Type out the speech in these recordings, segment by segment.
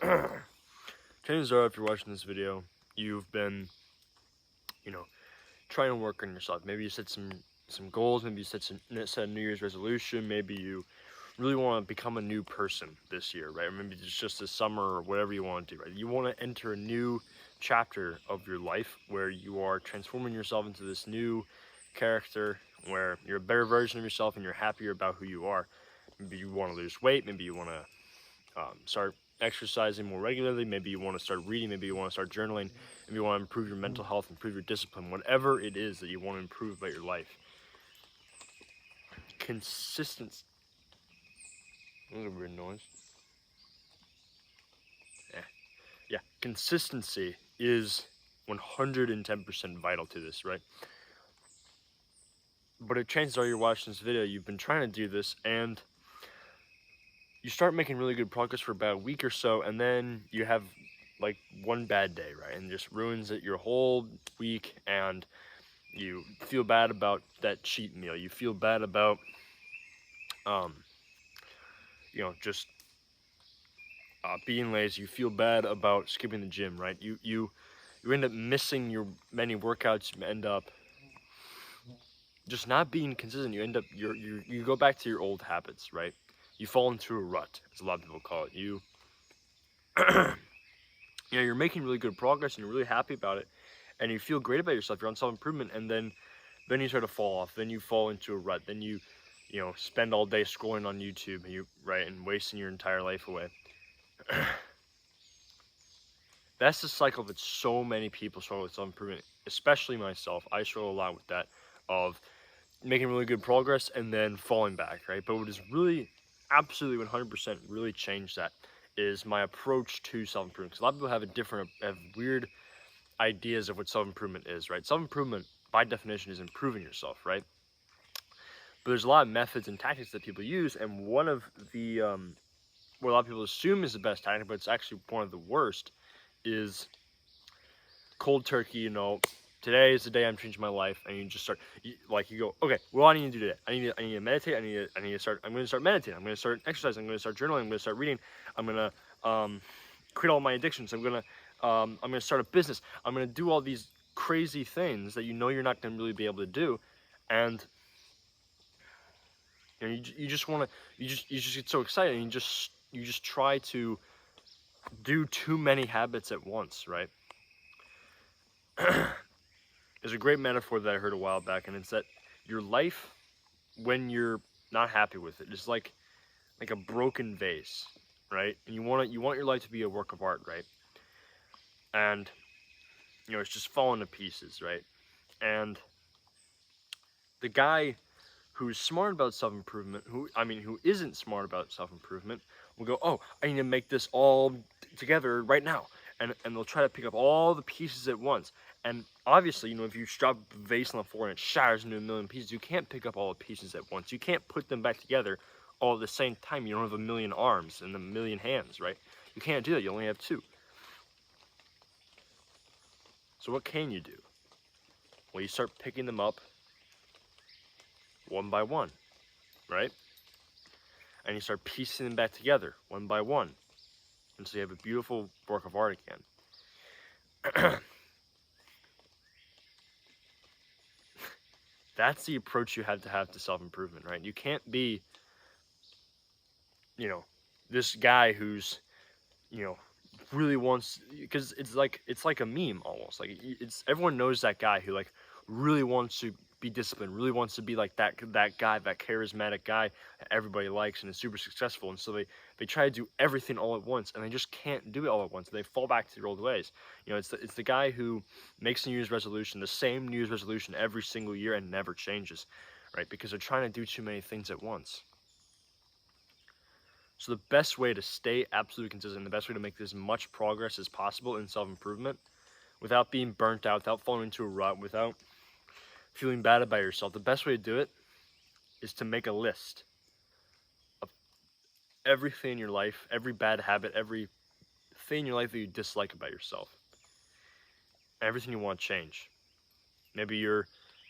Chances are, if you're watching this video, you've been, you know, trying to work on yourself. Maybe you set some goals. Maybe you set a New Year's resolution. Maybe you really want to become a new person this year, right? Or maybe it's just this summer or whatever you want to do, right? You want to enter a new chapter of your life where you are transforming yourself into this new character, where you're a better version of yourself and you're happier about who you are. Maybe you want to lose weight. Maybe you want to start exercising more regularly. Maybe you want to start reading. Maybe you want to start journaling. Maybe you want to improve your mental health, improve your discipline, whatever it is that you want to improve about your life. Consistency. That was a weird noise. Yeah, consistency is 110% vital to this, right? But if chances are you're watching this video, you've been trying to do this, and you start making really good progress for about a week or so, and then you have like one bad day, right? And just ruins it your whole week, and you feel bad about that cheat meal. You feel bad about, just being lazy. You feel bad about skipping the gym, right? You end up missing your many workouts. You end up just not being consistent. You end up you go back to your old habits, right? You fall into a rut, as a lot of people call it. You're making really good progress and you're really happy about it, and you feel great about yourself. You're on self-improvement, and then you start to fall off. Then you fall into a rut. Then you spend all day scrolling on YouTube, and wasting your entire life away. That's the cycle that so many people struggle with self-improvement, especially myself. I struggle a lot with that, of making really good progress and then falling back, right? But what has really, absolutely 100% really changed that is my approach to self-improvement. Because a lot of people have weird ideas of what self-improvement is, right? Self-improvement, by definition, is improving yourself, right? But there's a lot of methods and tactics that people use, and one of the, what a lot of people assume is the best tactic, but it's actually one of the worst, is cold turkey. Today is the day I'm changing my life, and you just start, you go, okay, what do I need to do today? I need to meditate. I'm going to start meditating. I'm going to start exercising. I'm going to start journaling. I'm going to start reading. I'm going to quit all my addictions. I'm going to start a business. I'm going to do all these crazy things that you're not going to really be able to do, and you just want to, you just get so excited, and you just try to do too many habits at once, right? There's a great metaphor that I heard a while back, and it's that your life, when you're not happy with it, is like a broken vase, right? And you want your life to be a work of art, right? And it's just falling to pieces, right? And the guy who's smart about self-improvement, who isn't smart about self-improvement, will go, oh, I need to make this all together right now. And they'll try to pick up all the pieces at once. And obviously, if you drop a vase on the floor and it shatters into a million pieces, you can't pick up all the pieces at once. You can't put them back together all at the same time. You don't have a million arms and a million hands, right? You can't do that. You only have two. So what can you do? Well, you start picking them up one by one, right? And you start piecing them back together one by one. And so you have a beautiful work of art again. That's the approach you have to self-improvement, right? You can't be, this guy who's, really wants, because it's like a meme almost. Like, everyone knows that guy who really wants to be disciplined, really wants to be like that guy, that charismatic guy that everybody likes and is super successful. And so they try to do everything all at once, and they just can't do it all at once. They fall back to their old ways. It's the guy who makes a New Year's resolution, the same New Year's resolution every single year, and never changes, right? Because they're trying to do too many things at once. So the best way to stay absolutely consistent, the best way to make as much progress as possible in self-improvement without being burnt out, without falling into a rut, without feeling bad about yourself, the best way to do it is to make a list of everything in your life, every bad habit, every thing in your life that you dislike about yourself, everything you want to change. Maybe you're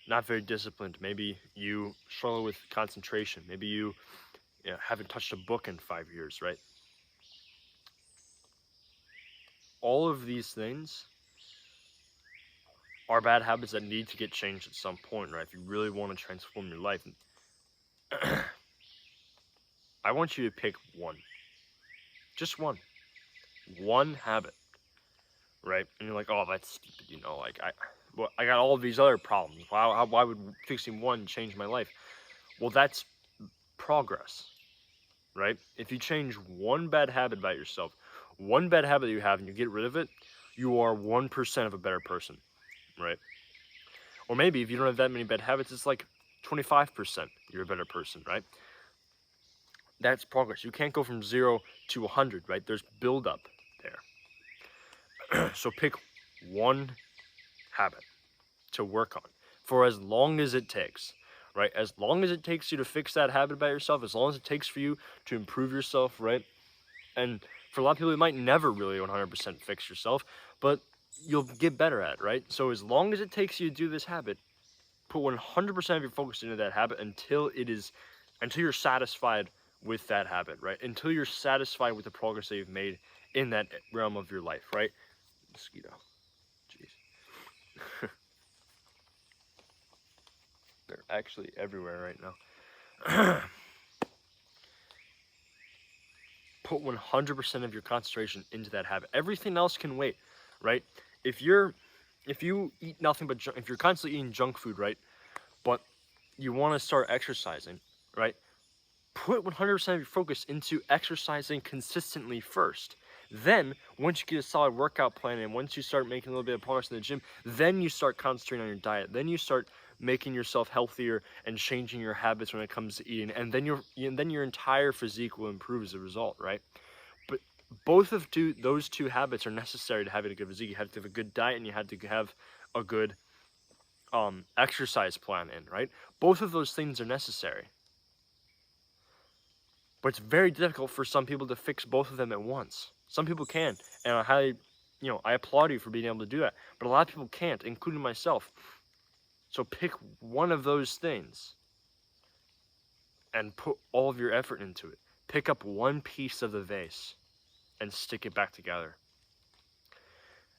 not very disciplined. Maybe you struggle with concentration. Maybe you haven't touched a book in 5 years, right? all of these things are bad habits that need to get changed at some point, right? If you really want to transform your life. I want you to pick one. Just one. One habit, right? And you're like, oh, that's stupid, you know, like, I got all of these other problems. Why would fixing one change my life? Well, that's progress, right? If you change one bad habit about yourself, one bad habit that you have, and you get rid of it, you are 1% of a better person, right? Or maybe if you don't have that many bad habits, it's like 25% you're a better person, right? That's progress. You can't go from 0 to 100, right? There's buildup there. So pick one habit to work on for as long as it takes, right? As long as it takes you to fix that habit about yourself, as long as it takes for you to improve yourself, right? And for a lot of people, you might never really 100% fix yourself, but you'll get better at it, right? So as long as it takes you to do this habit, put 100% of your focus into that habit until you're satisfied with that habit, right? Until you're satisfied with the progress that you've made in that realm of your life, right? Mosquito. Jeez. They're actually everywhere right now. Put 100% of your concentration into that habit. Everything else can wait, right? If you eat nothing but if you're constantly eating junk food, right? But you want to start exercising, right? Put 100% of your focus into exercising consistently first. Then, once you get a solid workout plan and once you start making a little bit of progress in the gym, then you start concentrating on your diet. Then you start making yourself healthier and changing your habits when it comes to eating. And then your entire physique will improve as a result, right? But both of those two habits are necessary to having a good physique. You have to have a good diet and you have to have a good exercise plan in, right? Both of those things are necessary. But it's very difficult for some people to fix both of them at once. Some people can, and I applaud you for being able to do that. But a lot of people can't, including myself. So pick one of those things and put all of your effort into it. Pick up one piece of the vase and stick it back together.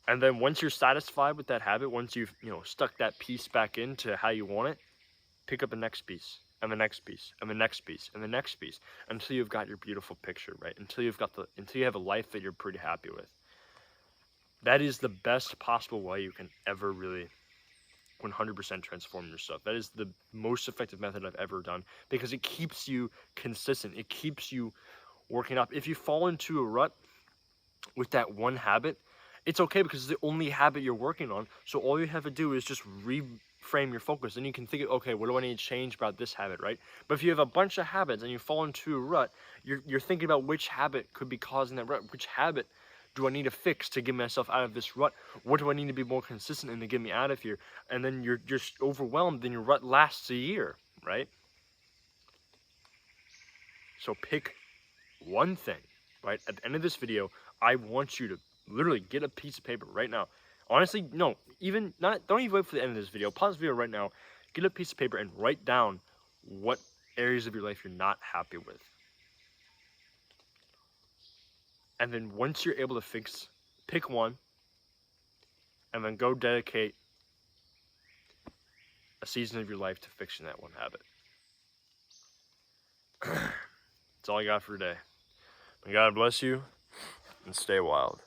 And then once you're satisfied with that habit, once you've stuck that piece back into how you want it, pick up the next piece. And the next piece, and the next piece, and the next piece, until you've got your beautiful picture, right? Until you have a life that you're pretty happy with. That is the best possible way you can ever really 100% transform yourself. That is the most effective method I've ever done because it keeps you consistent. It keeps you working up. If you fall into a rut with that one habit, it's okay because it's the only habit you're working on. So all you have to do is just reframe your focus. And you can think, okay, what do I need to change about this habit, right? But if you have a bunch of habits and you fall into a rut, you're thinking about which habit could be causing that rut. Which habit do I need to fix to get myself out of this rut? What do I need to be more consistent in to get me out of here? And then you're just overwhelmed, then your rut lasts a year, right? So pick one thing, right? At the end of this video, I want you to literally get a piece of paper right now. Honestly, no, don't even wait for the end of this video. Pause the video right now, get a piece of paper and write down what areas of your life you're not happy with. And then once you're able to pick one, and then go dedicate a season of your life to fixing that one habit. That's all I got for today. May God bless you and stay wild.